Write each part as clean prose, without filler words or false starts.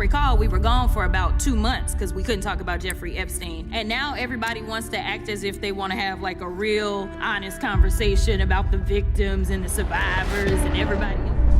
recall, we were gone for about 2 months because we couldn't talk about Jeffrey Epstein. And now everybody wants to act as if they want to have like a real honest conversation about the victims and the survivors and everybody.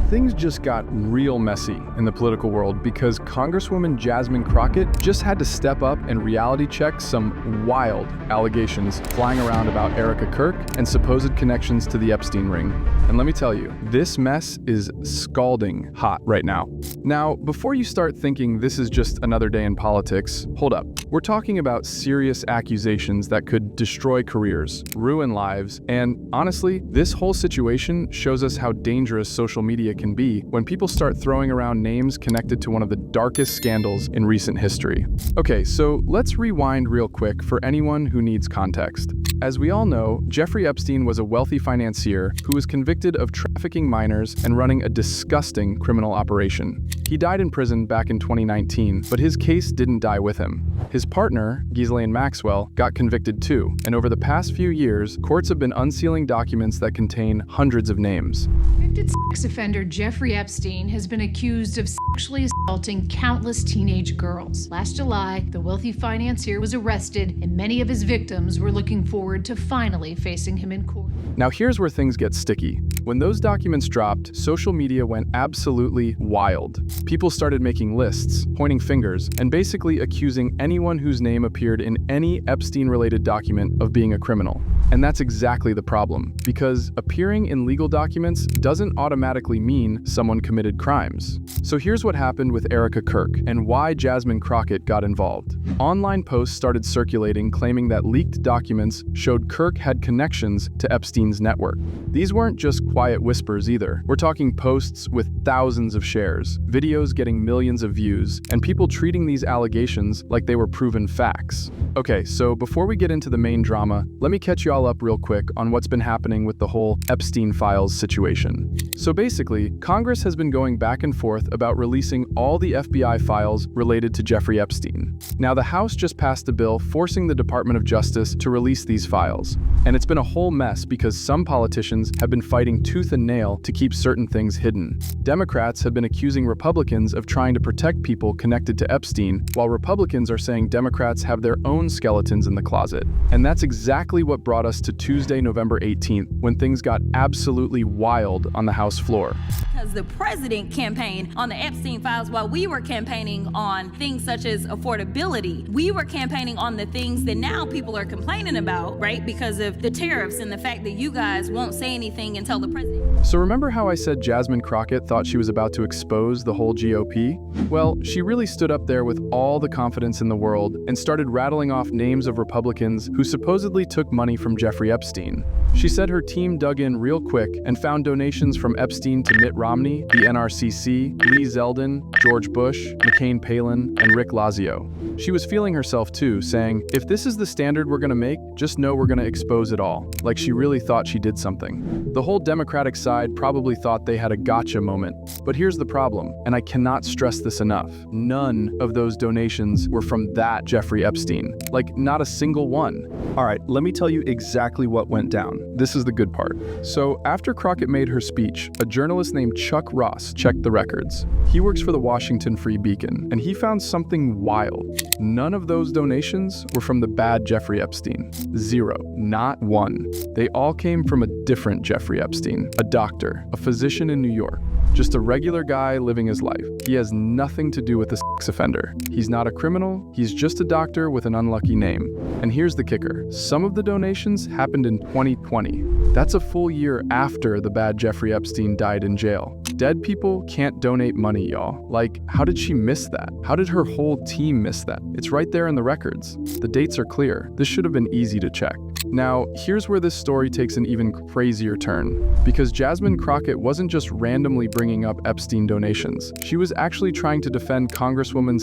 Things just got real messy in the political world because Congresswoman Jasmine Crockett just had to step up and reality check some wild allegations flying around about Erika Kirk and supposed connections to the Epstein ring. And let me tell you, this mess is scalding hot right now. Now, before you start thinking this is just another day in politics, hold up. We're talking about serious accusations that could destroy careers, ruin lives, and honestly, this whole situation shows us how dangerous social media can be when people start throwing around names connected to one of the darkest scandals in recent history. Okay, so let's rewind real quick for anyone who needs context. As we all know, Jeffrey Epstein was a wealthy financier who was convicted of trafficking minors and running a disgusting criminal operation. He died in prison back in 2019, but his case didn't die with him. His partner, Ghislaine Maxwell, got convicted too, and over the past few years, courts have been unsealing documents that contain hundreds of names. Convicted sex offender Jeffrey Epstein has been accused of sexually assaulting countless teenage girls. Last July, the wealthy financier was arrested, and many of his victims were looking forward to finally facing him in court. Now here's where things get sticky. When those documents dropped, social media went absolutely wild. People started making lists, pointing fingers, and basically accusing anyone whose name appeared in any Epstein-related document of being a criminal. And that's exactly the problem, because appearing in legal documents doesn't automatically mean someone committed crimes. So here's what happened with Erika Kirk and why Jasmine Crockett got involved. Online posts started circulating claiming that leaked documents showed Kirk had connections to Epstein's network. These weren't just quiet whispers either. We're talking posts with thousands of shares, videos getting millions of views, and people treating these allegations like they were proven facts. Okay, so before we get into the main drama, let me catch you all up real quick on what's been happening with the whole Epstein files situation. So basically, Congress has been going back and forth about releasing all the FBI files related to Jeffrey Epstein. Now, the House just passed a bill forcing the Department of Justice to release these files. And it's been a whole mess because some politicians have been fighting tooth and nail to keep certain things hidden. Democrats have been accusing Republicans of trying to protect people connected to Epstein, while Republicans are saying Democrats have their own skeletons in the closet. And that's exactly what brought us to Tuesday, November 18th, when things got absolutely wild on the House floor. Because the president campaigned on the Epstein files while we were campaigning on things such as affordability. We were campaigning on the things that now people are complaining about, right? Because of the tariffs and the fact that you guys won't say anything until the president. So remember how I said Jasmine Crockett thought she was about to expose the whole GOP? Well, she really stood up there with all the confidence in the world and started rattling off names of Republicans who supposedly took money from Jeffrey Epstein. She said her team dug in real quick and found donations from Epstein to Mitt Romney, the NRCC, Lee Zeldin, George Bush, McCain Palin, and Rick Lazio. She was feeling herself too, saying, if this is the standard we're gonna make, just know we're gonna expose it all. Like she really thought she did something. The whole Democratic side probably thought they had a gotcha moment. But here's the problem, and I cannot stress this enough. None of those donations were from that Jeffrey Epstein. Like, not a single one. All right, let me tell you exactly what went down. This is the good part. So after Crockett made her speech, a journalist named Chuck Ross checked the records. He works for the Washington Free Beacon, and he found something wild. None of those donations were from the bad Jeffrey Epstein. Zero. Not one. They all came from a different Jeffrey Epstein, a doctor, a physician in New York. Just a regular guy living his life. He has nothing to do with the sex offender. He's not a criminal, he's just a doctor with an unlucky name. And here's the kicker. Some of the donations happened in 2020. That's a full year after the bad Jeffrey Epstein died in jail. Dead people can't donate money, y'all. Like, how did she miss that? How did her whole team miss that? It's right there in the records. The dates are clear. This should have been easy to check. Now, here's where this story takes an even crazier turn. Because Jasmine Crockett wasn't just randomly bringing up Epstein donations. She was actually trying to defend Congresswoman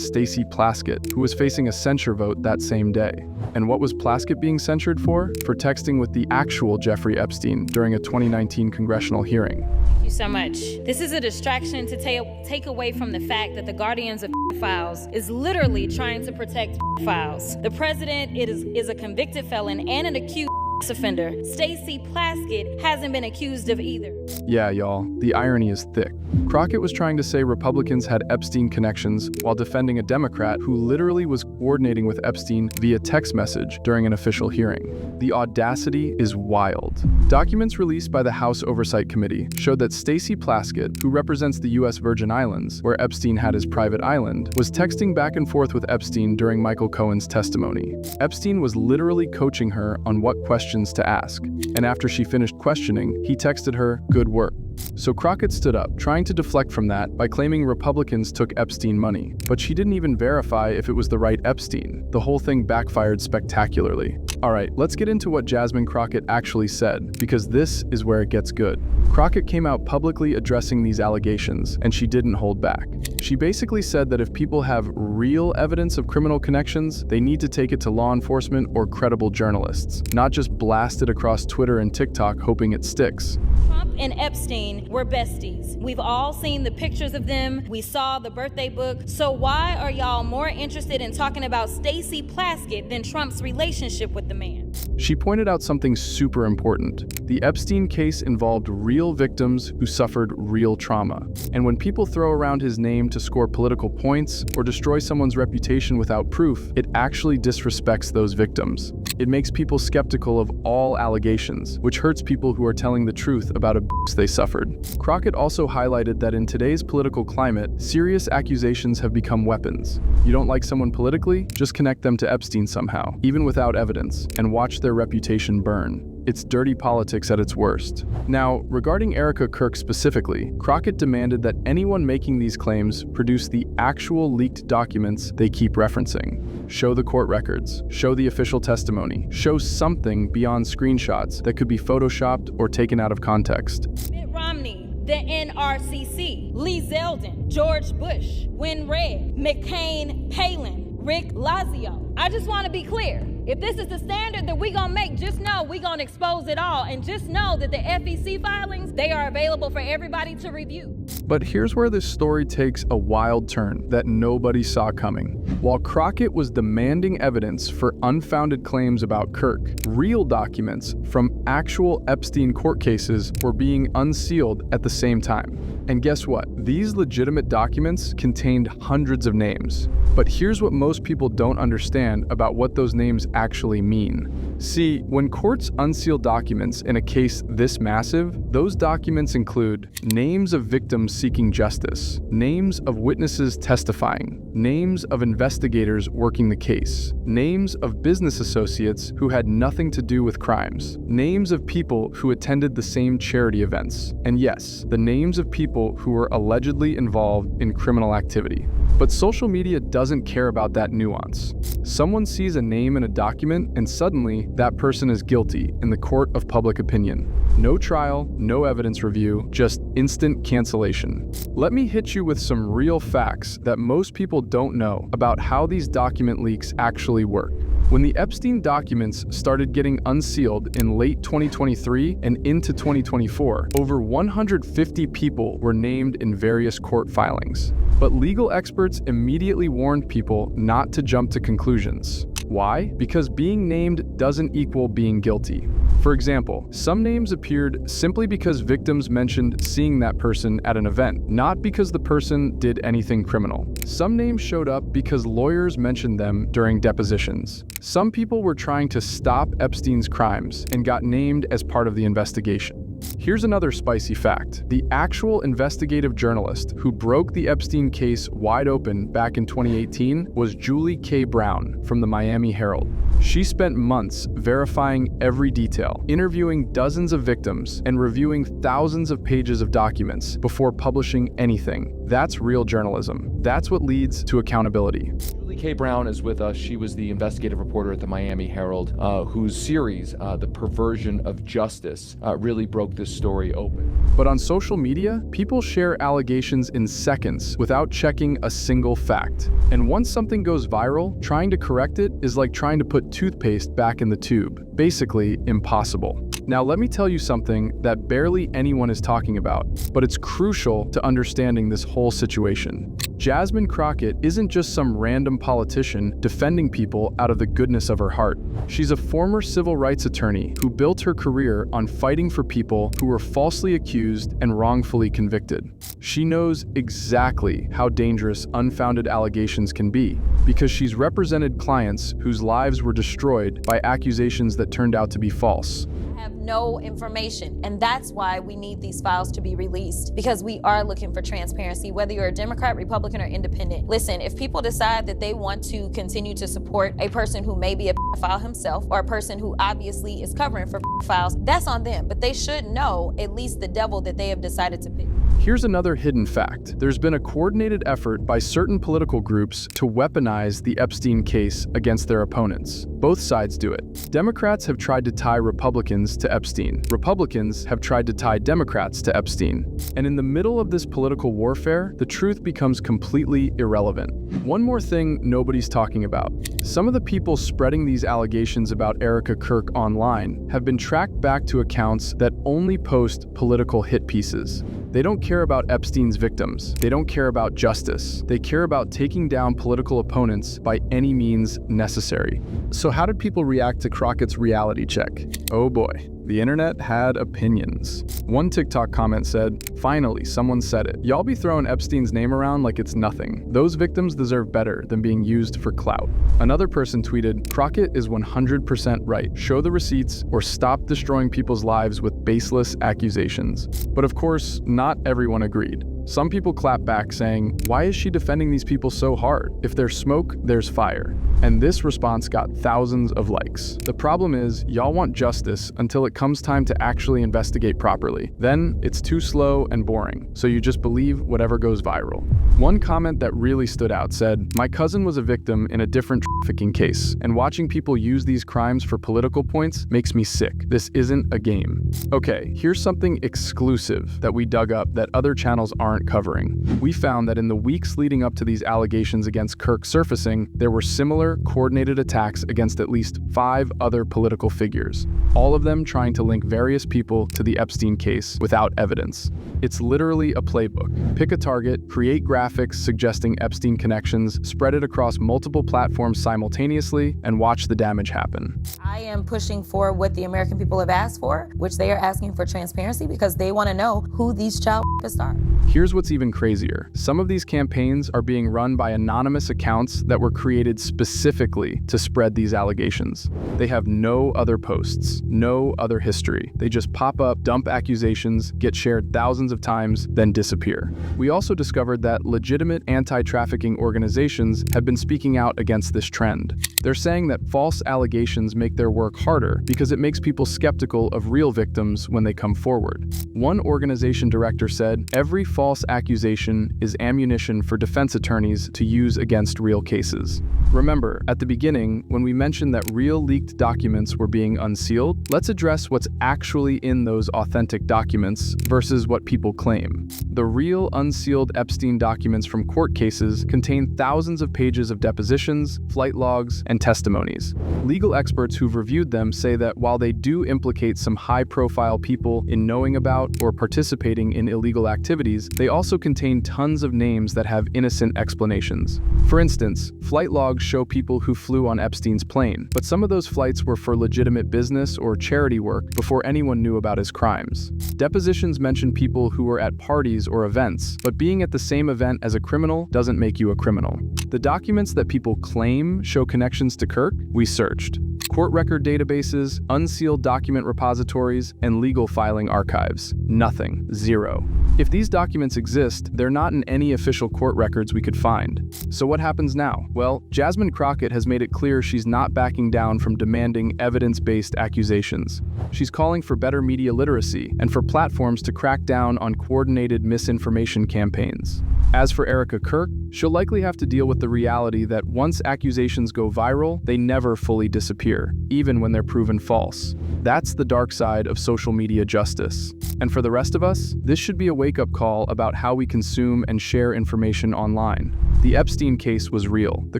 Plaskett, who was facing a censure vote that same day. And what was Plaskett being censured for? For texting with the actual Jeffrey Epstein during a 2019 congressional hearing. Thank you so much. This is a distraction to take away from the fact that the Guardians of Files is literally trying to protect files. The president is a convicted felon and an accused offender. Stacey Plaskett hasn't been accused of either. Yeah, y'all, the irony is thick. Crockett was trying to say Republicans had Epstein connections while defending a Democrat who literally was coordinating with Epstein via text message during an official hearing. The audacity is wild. Documents released by the House Oversight Committee showed that Stacey Plaskett, who represents the U.S. Virgin Islands, where Epstein had his private island, was texting back and forth with Epstein during Michael Cohen's testimony. Epstein was literally coaching her on what questions to ask, and after she finished questioning, he texted her, "Good work." So Crockett stood up, trying to deflect from that by claiming Republicans took Epstein money. But she didn't even verify if it was the right Epstein. The whole thing backfired spectacularly. Alright, let's get into what Jasmine Crockett actually said, because this is where it gets good. Crockett came out publicly addressing these allegations, and she didn't hold back. She basically said that if people have real evidence of criminal connections, they need to take it to law enforcement or credible journalists, not just blast it across Twitter and TikTok hoping it sticks. Trump and Epstein were besties. We've all seen the pictures of them. We saw the birthday book. So why are y'all more interested in talking about Stacey Plaskett than Trump's relationship with the man? She pointed out something super important. The Epstein case involved real victims who suffered real trauma. And when people throw around his name to score political points or destroy someone's reputation without proof, it actually disrespects those victims. It makes people skeptical of all allegations, which hurts people who are telling the truth about abuse they suffered. Crockett also highlighted that in today's political climate, serious accusations have become weapons. You don't like someone politically? Just connect them to Epstein somehow, even without evidence, and watch their reputation burn. It's dirty politics at its worst. Now, regarding Erika Kirk specifically, Crockett demanded that anyone making these claims produce the actual leaked documents they keep referencing. Show the court records, show the official testimony, show something beyond screenshots that could be photoshopped or taken out of context. Mitt Romney, the NRCC, Lee Zeldin, George Bush, Win Red, McCain, Palin, Rick Lazio. I just want to be clear. If this is the standard that we're going to make, just know we're going to expose it all. And just know that the FEC filings, they are available for everybody to review. But here's where this story takes a wild turn that nobody saw coming. While Crockett was demanding evidence for unfounded claims about Kirk, real documents from actual Epstein court cases were being unsealed at the same time. And guess what? These legitimate documents contained hundreds of names. But here's what most people don't understand about what those names actually mean. See, when courts unseal documents in a case this massive, those documents include names of victims seeking justice, names of witnesses testifying, names of investigators working the case, names of business associates who had nothing to do with crimes, names of people who attended the same charity events, and yes, the names of people who were allegedly involved in criminal activity. But social media doesn't care about that nuance. Someone sees a name in a document and suddenly that person is guilty in the court of public opinion. No trial, no evidence review, just instant cancellation. Let me hit you with some real facts that most people don't know about how these document leaks actually work. When the Epstein documents started getting unsealed in late 2023 and into 2024, over 150 people were named in various court filings. But legal experts immediately warned people not to jump to conclusions. Why? Because being named doesn't equal being guilty. For example, some names appeared simply because victims mentioned seeing that person at an event, not because the person did anything criminal. Some names showed up because lawyers mentioned them during depositions. Some people were trying to stop Epstein's crimes and got named as part of the investigation. Here's another spicy fact. The actual investigative journalist who broke the Epstein case wide open back in 2018 was Julie K. Brown from the Miami Herald. She spent months verifying every detail, interviewing dozens of victims, and reviewing thousands of pages of documents before publishing anything. That's real journalism. That's what leads to accountability. Julie K. Brown is with us. She was the investigative reporter at the Miami Herald, whose series, The Perversion of Justice, really broke this story open. But on social media, people share allegations in seconds without checking a single fact. And once something goes viral, trying to correct it is like trying to put toothpaste back in the tube. Basically, impossible. Now let me tell you something that barely anyone is talking about, but it's crucial to understanding this whole situation. Jasmine Crockett isn't just some random politician defending people out of the goodness of her heart. She's a former civil rights attorney who built her career on fighting for people who were falsely accused and wrongfully convicted. She knows exactly how dangerous unfounded allegations can be because she's represented clients whose lives were destroyed by accusations that turned out to be false. Have no information, and that's why we need these files to be released, because we are looking for transparency, whether you're a Democrat, Republican, or independent. Listen, if people decide that they want to continue to support a person who may be a pedophile himself or a person who obviously is covering for pedophiles, that's on them, but they should know at least the devil that they have decided to pick. Here's another hidden fact. There's been a coordinated effort by certain political groups to weaponize the Epstein case against their opponents. Both sides do it. Democrats have tried to tie Republicans to Epstein. Republicans have tried to tie Democrats to Epstein. And in the middle of this political warfare, the truth becomes completely irrelevant. One more thing nobody's talking about. Some of the people spreading these allegations about Erika Kirk online have been tracked back to accounts that only post political hit pieces. They don't care about Epstein's victims. They don't care about justice. They care about taking down political opponents by any means necessary. So how did people react to Crockett's reality check? Oh boy. The internet had opinions. One TikTok comment said, "Finally, someone said it. Y'all be throwing Epstein's name around like it's nothing. Those victims deserve better than being used for clout." Another person tweeted, "Crockett is 100% right. Show the receipts or stop destroying people's lives with baseless accusations." But of course, not everyone agreed. Some people clapped back saying, "Why is she defending these people so hard? If there's smoke, there's fire." And this response got thousands of likes. The problem is, y'all want justice until it comes time to actually investigate properly. Then it's too slow and boring, so you just believe whatever goes viral. One comment that really stood out said, "My cousin was a victim in a different trafficking case, and watching people use these crimes for political points makes me sick. This isn't a game." Okay, here's something exclusive that we dug up that other channels aren't covering. We found that in the weeks leading up to these allegations against Kirk surfacing, there were similar coordinated attacks against at least 5 other political figures, all of them trying to link various people to the Epstein case without evidence. It's literally a playbook. Pick a target, create graphics suggesting Epstein connections, spread it across multiple platforms simultaneously, and watch the damage happen. I am pushing for what the American people have asked for, which they are asking for transparency because they want to know who these child rapists are. Here's what's even crazier. Some of these campaigns are being run by anonymous accounts that were created specifically to spread these allegations. They have no other posts, no other history. They just pop up, dump accusations, get shared thousands of times, then disappear. We also discovered that legitimate anti-trafficking organizations have been speaking out against this trend. They're saying that false allegations make their work harder because it makes people skeptical of real victims when they come forward. One organization director said, "Every false accusation is ammunition for defense attorneys to use against real cases." Remember, at the beginning, when we mentioned that real leaked documents were being unsealed, let's address what's actually in those authentic documents versus what people claim. The real unsealed Epstein documents from court cases contain thousands of pages of depositions, flight logs, and testimonies. Legal experts who've reviewed them say that while they do implicate some high-profile people in knowing about or participating in illegal activities, they also contain tons of names that have innocent explanations. For instance, flight logs show people who flew on Epstein's plane, but some of those flights were for legitimate business or charity work before anyone knew about his crimes. Depositions mention people who were at parties or events, but being at the same event as a criminal doesn't make you a criminal. The documents that people claim show connections to Kirk, we searched. Court record databases, unsealed document repositories, and legal filing archives. Nothing. Zero. If these documents exist, they're not in any official court records we could find. So what happens now? Well, Jasmine Crockett has made it clear she's not backing down from demanding evidence-based accusations. She's calling for better media literacy and for platforms to crack down on coordinated misinformation campaigns. As for Erika Kirk, she'll likely have to deal with the reality that once accusations go viral, they never fully disappear, even when they're proven false. That's the dark side of social media justice. And for the rest of us, this should be a wake-up call about how we consume and share information online. The Epstein case was real. The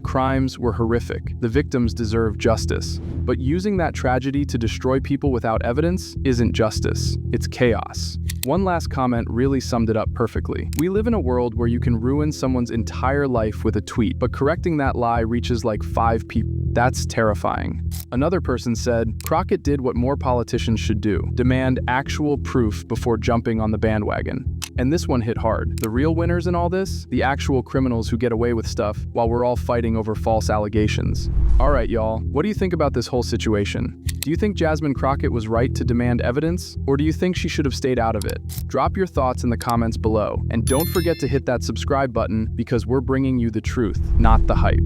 crimes were horrific. The victims deserve justice. But using that tragedy to destroy people without evidence isn't justice. It's chaos. One last comment really summed it up perfectly. We live in a world where you can ruin someone's entire life with a tweet, but correcting that lie reaches like 5 people. That's terrifying. Another person said, Crockett did what more politicians should do: demand actual proof before jumping on the bandwagon. And this one hit hard. The real winners in all this? The actual criminals who get away with stuff while we're all fighting over false allegations. All right, y'all, what do you think about this whole situation? Do you think Jasmine Crockett was right to demand evidence, or do you think she should have stayed out of it? Drop your thoughts in the comments below, and don't forget to hit that subscribe button because we're bringing you the truth, not the hype.